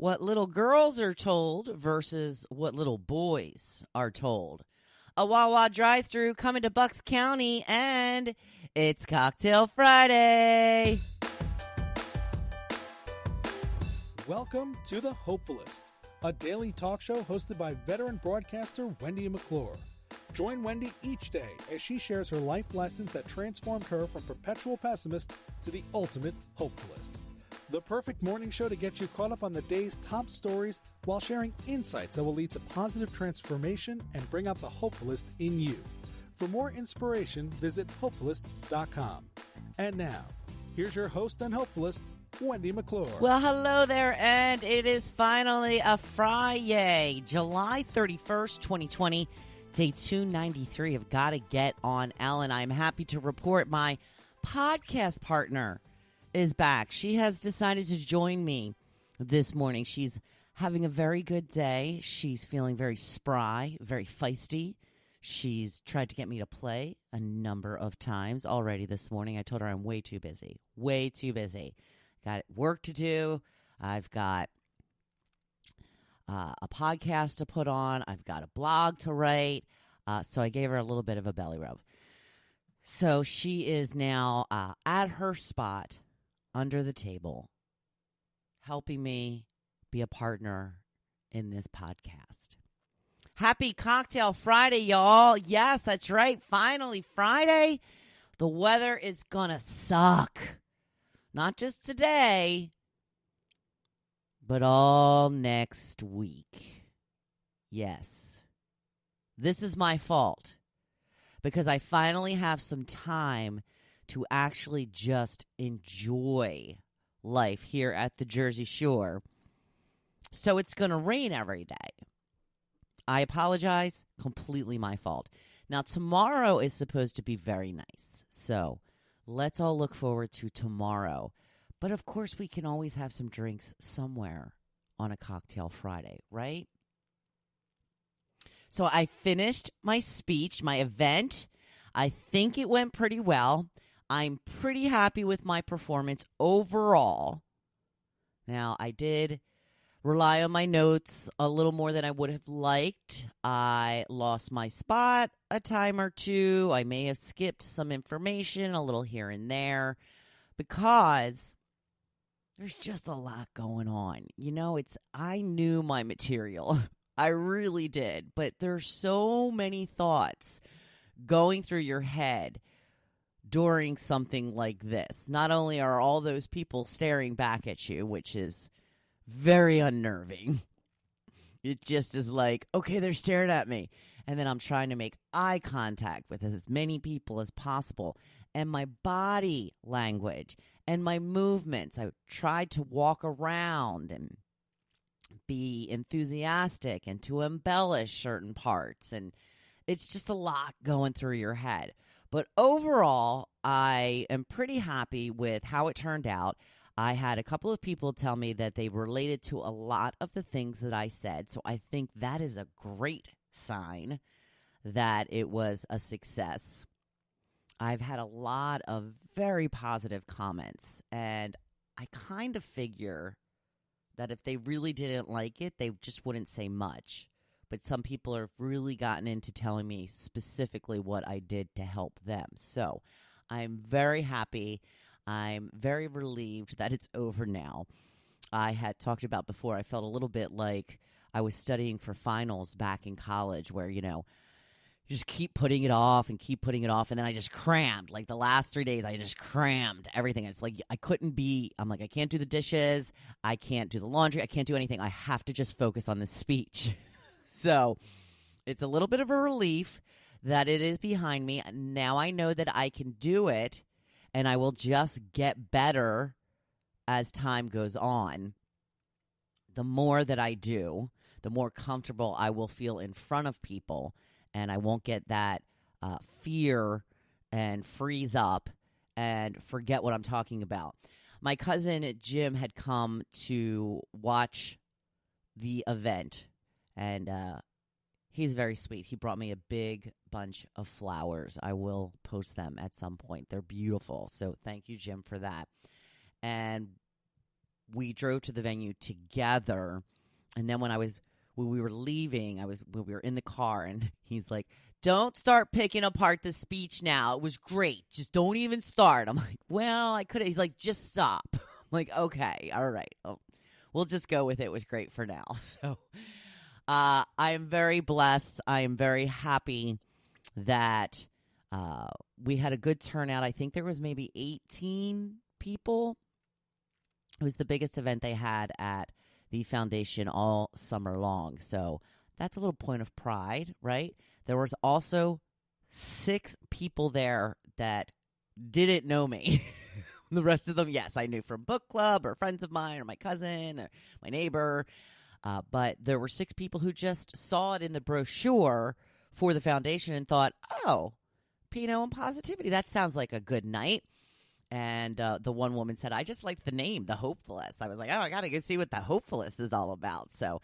What little girls are told versus what little boys are told. A Wawa drive-thru coming to Bucks County, and it's Cocktail Friday. Welcome to the Hopefulist, a daily talk show hosted by veteran broadcaster Wendy McClure. Join Wendy each day as she shares her life lessons that transformed her from perpetual pessimist to the ultimate hopefulist. The perfect morning show to get you caught up on the day's top stories while sharing insights that will lead to positive transformation and bring out the hopefulist in you. For more inspiration, visit Hopefulist.com. And now, here's your host and hopefulist, Wendy McClure. Well, hello there, and it is finally a Friday, July 31st, 2020, day 293 of Gotta Get on Ellen. I'm happy to report my podcast partner is back. She has decided to join me this morning. She's having a very good day. She's feeling very spry, very feisty. She's tried to get me to play a number of times already this morning. I told her I'm way too busy. Got work to do. I've got a podcast to put on. I've got a blog to write. So I gave her a little bit of a belly rub. So she is now at her spot under the table, helping me be a partner in this podcast. Happy Cocktail Friday, y'all. Yes, that's right. Finally, Friday. The weather is gonna suck. Not just today, but all next week. Yes. This is my fault because I finally have some time to actually just enjoy life here at the Jersey Shore. So it's going to rain every day. I apologize. Completely my fault. Now, tomorrow is supposed to be very nice. So let's all look forward to tomorrow. But, of course, we can always have some drinks somewhere on a Cocktail Friday, right? So I finished my speech, my event. I think it went pretty well. I'm pretty happy with my performance overall. Now, I did rely on my notes a little more than I would have liked. I lost my spot a time or two. I may have skipped some information a little here and there because there's just a lot going on. You know, I knew my material. I really did. But there's so many thoughts going through your head during something like this. Not only are all those people staring back at you, which is very unnerving. It just is like, okay, they're staring at me. And then I'm trying to make eye contact with as many people as possible. And my body language and my movements. I tried to walk around and be enthusiastic and to embellish certain parts. And it's just a lot going through your head. But overall, I am pretty happy with how it turned out. I had a couple of people tell me that they related to a lot of the things that I said. So I think that is a great sign that it was a success. I've had a lot of very positive comments. And I kind of figure that if they really didn't like it, they just wouldn't say much. But some people have really gotten into telling me specifically what I did to help them. So I'm very happy. I'm very relieved that it's over now. I had talked about before, I felt a little bit like I was studying for finals back in college where, you know, you just keep putting it off and keep putting it off. And then I just crammed. Like the last 3 days, I just crammed everything. It's like I can't do the dishes. I can't do the laundry. I can't do anything. I have to just focus on this speech. So it's a little bit of a relief that it is behind me. Now I know that I can do it, and I will just get better as time goes on. The more that I do, the more comfortable I will feel in front of people, and I won't get that fear and freeze up and forget what I'm talking about. My cousin Jim had come to watch the event. And he's very sweet. He brought me a big bunch of flowers. I will post them at some point. They're beautiful. So thank you, Jim, for that. And we drove to the venue together. And then when we were leaving, we were in the car, and he's like, "Don't start picking apart the speech now. It was great. Just don't even start." I'm like, "Well, I could." He's like, "Just stop." I'm like, "Okay, all right. Oh, we'll just go with it. It was great for now." So I am very blessed. I am very happy that we had a good turnout. I think there was maybe 18 people. It was the biggest event they had at the foundation all summer long. So that's a little point of pride, right? There was also 6 people there that didn't know me. The rest of them, yes, I knew from book club or friends of mine or my cousin or my neighbor. But there were 6 people who just saw it in the brochure for the foundation and thought, "Oh, Pinot and Positivity, that sounds like a good night." And the one woman said, "I just liked the name, the Hopefulist." I was like, "Oh, I got to go see what the Hopefulist is all about." So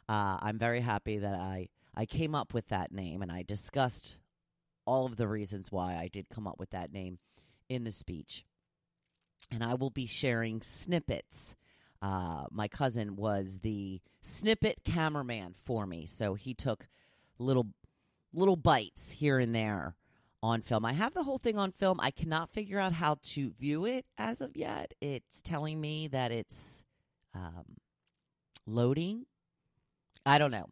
I'm very happy that I came up with that name, and I discussed all of the reasons why I did come up with that name in the speech. And I will be sharing snippets. My cousin was the snippet cameraman for me, so he took little bites here and there on film. I have the whole thing on film. I cannot figure out how to view it as of yet. It's telling me that it's loading. I don't know.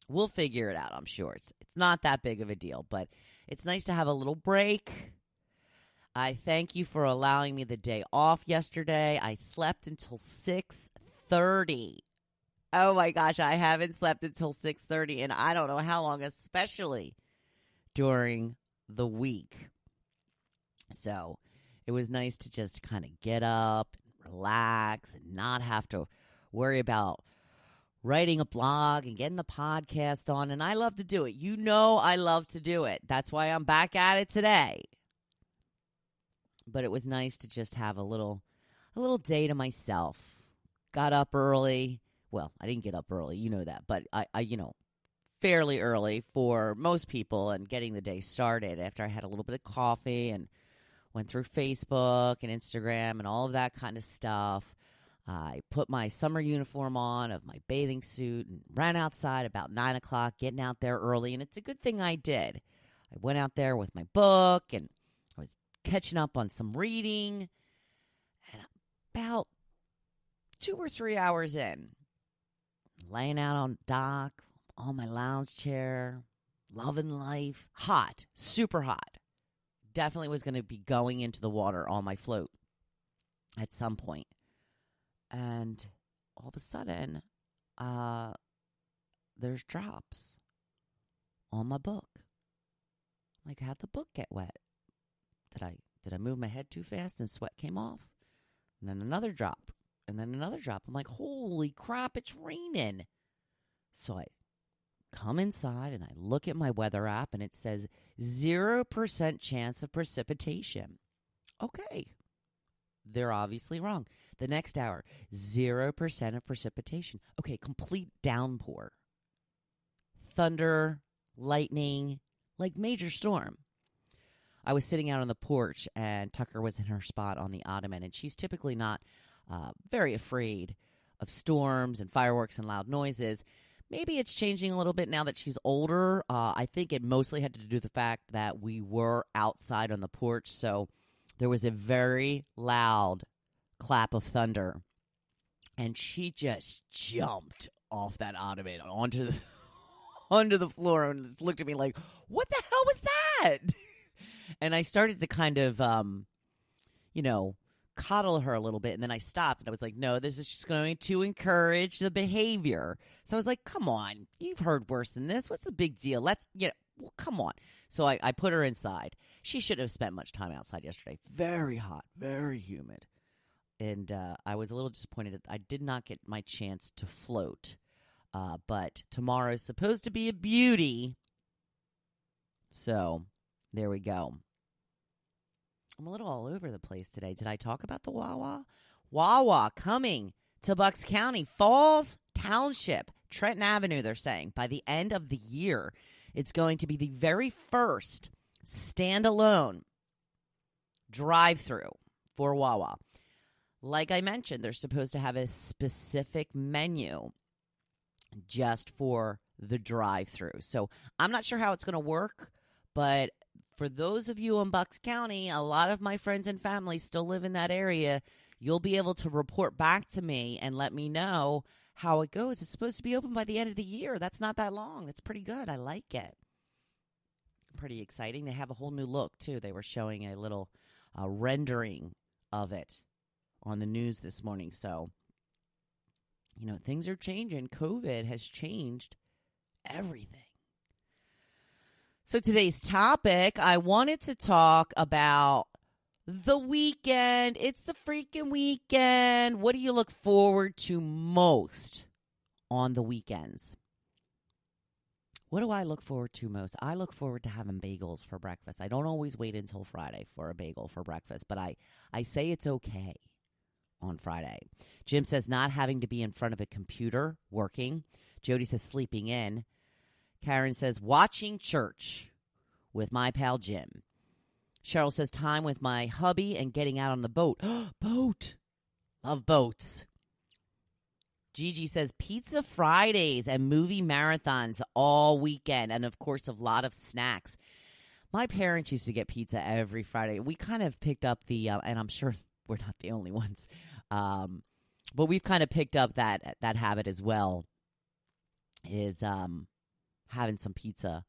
We'll figure it out, I'm sure. It's not that big of a deal, but it's nice to have a little break. I thank you for allowing me the day off yesterday. I slept until 6:30. Oh my gosh, I haven't slept until 6:30, and I don't know how long, especially during the week. So it was nice to just kind of get up and relax and not have to worry about writing a blog and getting the podcast on. And I love to do it. You know I love to do it. That's why I'm back at it today. But it was nice to just have a little day to myself. Got up early. Well, I didn't get up early, you know that, but I fairly early for most people, and getting the day started after I had a little bit of coffee and went through Facebook and Instagram and all of that kind of stuff. I put my summer uniform on of my bathing suit and ran outside about 9 o'clock, getting out there early, and it's a good thing I did. I went out there with my book, and I was catching up on some reading, and about 2 or 3 hours in, laying out on dock, on my lounge chair, loving life, hot, super hot. Definitely was going to be going into the water on my float at some point. And all of a sudden, there's drops on my book. Like, how'd the book get wet? Did I move my head too fast and sweat came off? And then another drop. And then another drop. I'm like, holy crap, it's raining. So I come inside and I look at my weather app, and it says 0% chance of precipitation. Okay. They're obviously wrong. The next hour, 0% of precipitation. Okay, complete downpour. Thunder, lightning, like major storm. I was sitting out on the porch, and Tucker was in her spot on the ottoman, and she's typically not very afraid of storms and fireworks and loud noises. Maybe it's changing a little bit now that she's older. I think it mostly had to do with the fact that we were outside on the porch, so there was a very loud clap of thunder, and she just jumped off that ottoman onto the floor and just looked at me like, "What the hell was that?" And I started to kind of, coddle her a little bit, and then I stopped, and I was like, no, this is just going to encourage the behavior. So I was like, come on, you've heard worse than this. What's the big deal? Well, come on. So I put her inside. She shouldn't have spent much time outside yesterday. Very hot, very humid. And I was a little disappointed that I did not get my chance to float. But tomorrow's supposed to be a beauty. So there we go. I'm a little all over the place today. Did I talk about the Wawa? Wawa coming to Bucks County, Falls Township, Trenton Avenue, they're saying. By the end of the year, it's going to be the very first standalone drive-thru for Wawa. like I mentioned, they're supposed to have a specific menu just for the drive-thru. So I'm not sure how it's going to work, but for those of you in Bucks County, a lot of my friends and family still live in that area. You'll be able to report back to me and let me know how it goes. It's supposed to be open by the end of the year. That's not that long. That's pretty good. I like it. Pretty exciting. They have a whole new look, too. They were showing a little rendering of it on the news this morning. So, you know, things are changing. COVID has changed everything. So today's topic, I wanted to talk about the weekend. It's the freaking weekend. What do you look forward to most on the weekends? What do I look forward to most? I look forward to having bagels for breakfast. I don't always wait until Friday for a bagel for breakfast, but I say it's okay on Friday. Jim says not having to be in front of a computer working. Jody says sleeping in. Karen says watching church with my pal Jim. Cheryl says time with my hubby and getting out on the boat. Boat. Love boats. Gigi says pizza Fridays and movie marathons all weekend. And, of course, a lot of snacks. My parents used to get pizza every Friday. We kind of picked up the, and I'm sure we're not the only ones, but we've kind of picked up that habit as well, is having some pizza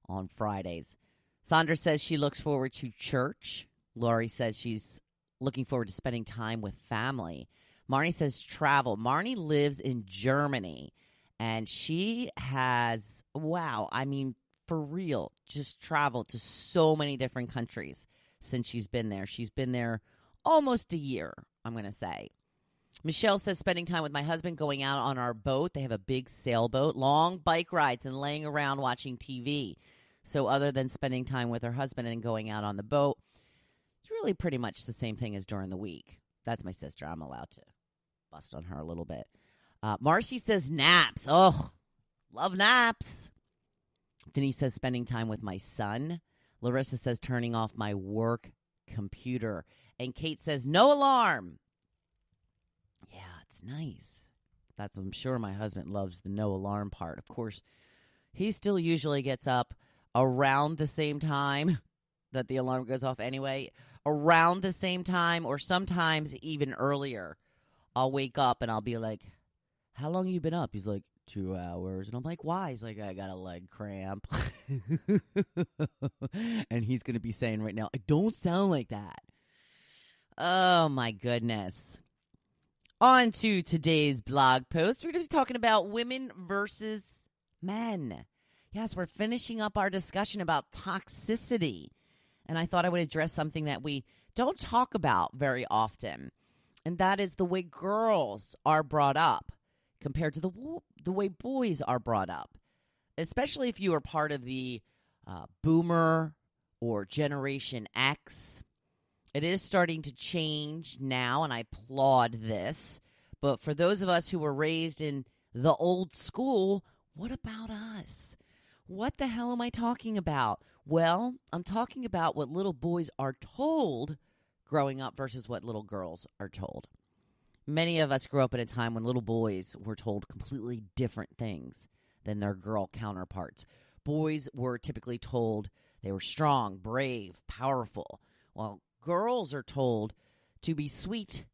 on Fridays. Sandra says she looks forward to church. Lori says she's looking forward to spending time with family. Marnie says travel. Marnie lives in Germany, and she has, wow, I mean, for real, just traveled to so many different countries since she's been there. She's been there almost a year, I'm going to say. Michelle says spending time with my husband, going out on our boat. They have a big sailboat, long bike rides, and laying around watching TV. So other than spending time with her husband and going out on the boat, it's really pretty much the same thing as during the week. That's my sister. I'm allowed to bust on her a little bit. Marcy says naps. Oh, love naps. Denise says spending time with my son. Larissa says turning off my work computer. And Kate says no alarm. Yeah, it's nice. I'm sure my husband loves the no alarm part. Of course, he still usually gets up around the same time that the alarm goes off anyway. Around the same time, or sometimes even earlier. I'll wake up and I'll be like, how long you been up? He's like, 2 hours. And I'm like, why? He's like, I got a leg cramp. And he's going to be saying right now, I don't sound like that. Oh, my goodness. On to today's blog post. We're going to be talking about women versus men. Yes, we're finishing up our discussion about toxicity. And I thought I would address something that we don't talk about very often. And that is the way girls are brought up compared to the way boys are brought up. Especially if you are part of the boomer or Generation X. It is starting to change now, and I applaud this. But for those of us who were raised in the old school, what about us? What the hell am I talking about? Well, I'm talking about what little boys are told growing up versus what little girls are told. Many of us grew up in a time when little boys were told completely different things than their girl counterparts. Boys were typically told they were strong, brave, powerful, while girls are told to be sweet,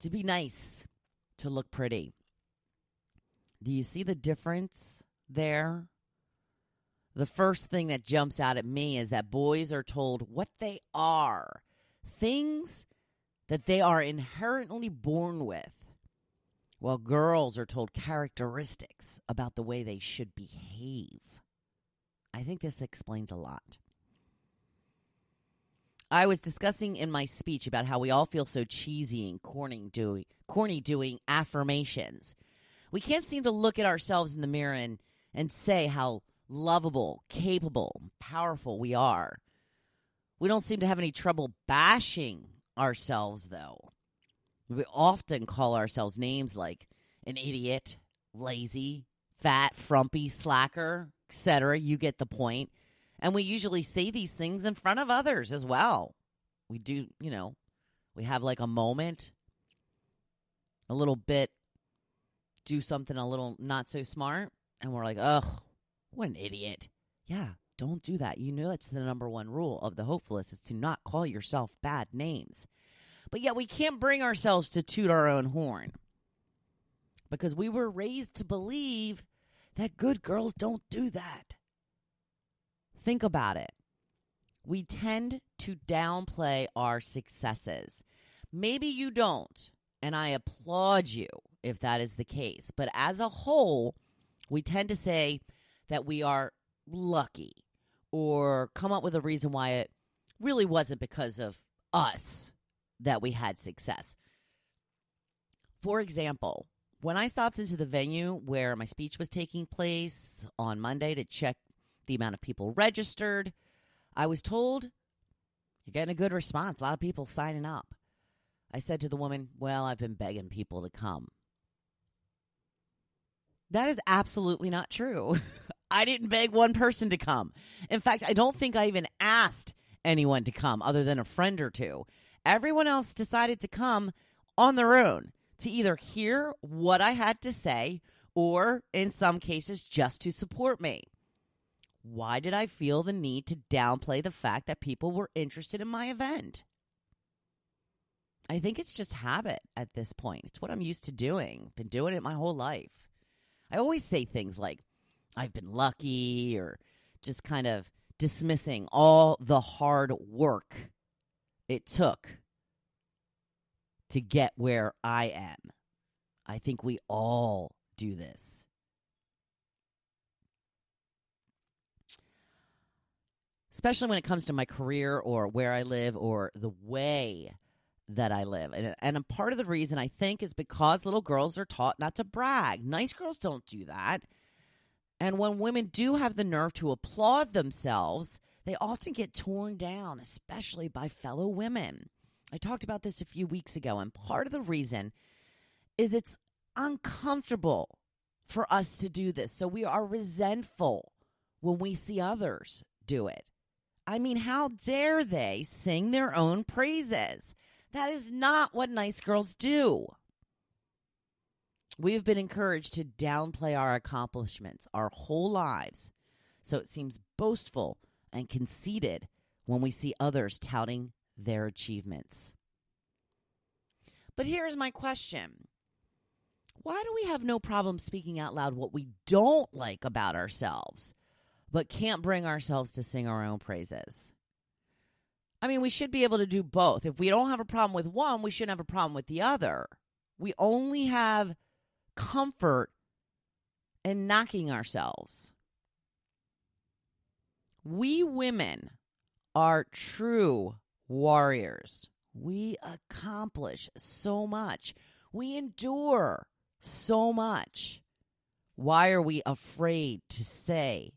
to be nice, to look pretty. Do you see the difference there? The first thing that jumps out at me is that boys are told what they are, things that they are inherently born with, while girls are told characteristics about the way they should behave. I think this explains a lot. I was discussing in my speech about how we all feel so cheesy and corny doing affirmations. We can't seem to look at ourselves in the mirror and say how lovable, capable, powerful we are. We don't seem to have any trouble bashing ourselves, though. We often call ourselves names like an idiot, lazy, fat, frumpy, slacker, etc. You get the point. And we usually say these things in front of others as well. We do, we have like a moment a little bit, do something a little not so smart, and we're like, ugh, what an idiot. Yeah, don't do that. You know that's the number one rule of the Hopefulist is to not call yourself bad names. But yet we can't bring ourselves to toot our own horn because we were raised to believe that good girls don't do that. Think about it. We tend to downplay our successes. Maybe you don't, and I applaud you if that is the case. But as a whole, we tend to say that we are lucky or come up with a reason why it really wasn't because of us that we had success. For example, when I stopped into the venue where my speech was taking place on Monday to check the amount of people registered, I was told, you're getting a good response. A lot of people signing up. I said to the woman, well, I've been begging people to come. That is absolutely not true. I didn't beg one person to come. In fact, I don't think I even asked anyone to come other than a friend or two. Everyone else decided to come on their own to either hear what I had to say or, in some cases, just to support me. Why did I feel the need to downplay the fact that people were interested in my event? I think it's just habit at this point. It's what I'm used to doing. Been doing it my whole life. I always say things like, I've been lucky, or just kind of dismissing all the hard work it took to get where I am. I think we all do this. Especially when it comes to my career or where I live or the way that I live. And a part of the reason I think is because little girls are taught not to brag. Nice girls don't do that. And when women do have the nerve to applaud themselves, they often get torn down, especially by fellow women. I talked about this a few weeks ago, and part of the reason is it's uncomfortable for us to do this. So we are resentful when we see others do it. I mean, how dare they sing their own praises? That is not what nice girls do. We have been encouraged to downplay our accomplishments our whole lives, so it seems boastful and conceited when we see others touting their achievements. But here's my question. Why do we have no problem speaking out loud what we don't like about ourselves, but can't bring ourselves to sing our own praises? I mean, we should be able to do both. If we don't have a problem with one, we shouldn't have a problem with the other. We only have comfort in knocking ourselves. We women are true warriors. We accomplish so much. We endure so much. Why are we afraid to say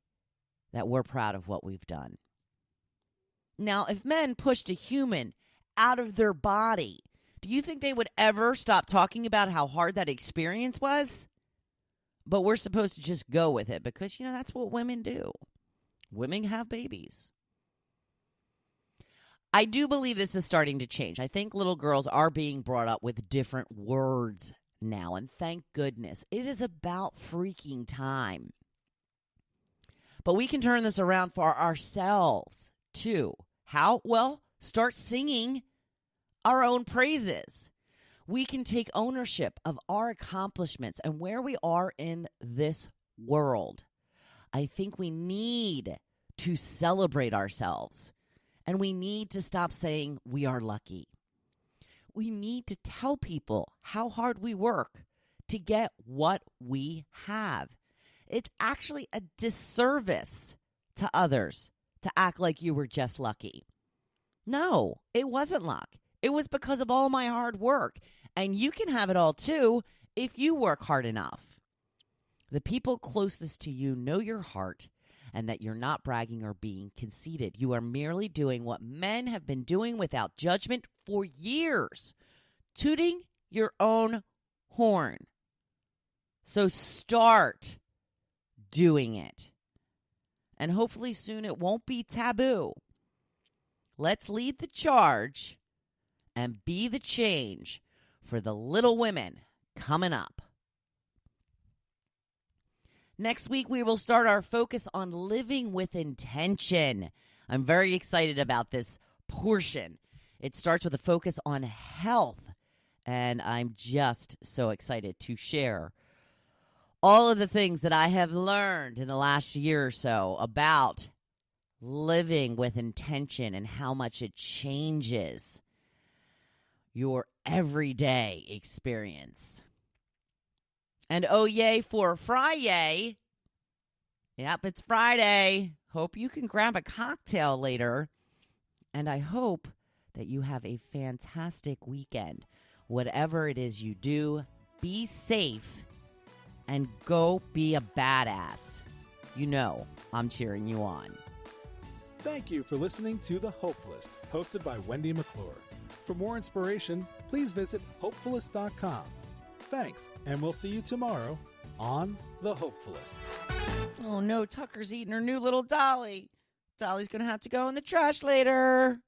that we're proud of what we've done? Now, if men pushed a human out of their body, do you think they would ever stop talking about how hard that experience was? But we're supposed to just go with it because, that's what women do. Women have babies. I do believe this is starting to change. I think little girls are being brought up with different words now, and thank goodness. It is about freaking time. But we can turn this around for ourselves, too. How? Well, start singing our own praises. We can take ownership of our accomplishments and where we are in this world. I think we need to celebrate ourselves, and we need to stop saying we are lucky. We need to tell people how hard we work to get what we have. It's actually a disservice to others to act like you were just lucky. No, it wasn't luck. It was because of all my hard work. And you can have it all too if you work hard enough. The people closest to you know your heart and that you're not bragging or being conceited. You are merely doing what men have been doing without judgment for years, tooting your own horn. So start doing it. And hopefully soon it won't be taboo. Let's lead the charge and be the change for the little women coming up. Next week, we will start our focus on living with intention. I'm very excited about this portion. It starts with a focus on health, and I'm just so excited to share all of the things that I have learned in the last year or so about living with intention and how much it changes your everyday experience. And oh, yay for Friday. Yep, it's Friday. Hope you can grab a cocktail later. And I hope that you have a fantastic weekend. Whatever it is you do, be safe and go be a badass. You know I'm cheering you on. Thank you for listening to The Hopefulist, hosted by Wendy McClure. For more inspiration, please visit Hopefulist.com. Thanks, and we'll see you tomorrow on The Hopefulist. Oh no, Tucker's eating her new little dolly. Dolly's going to have to go in the trash later.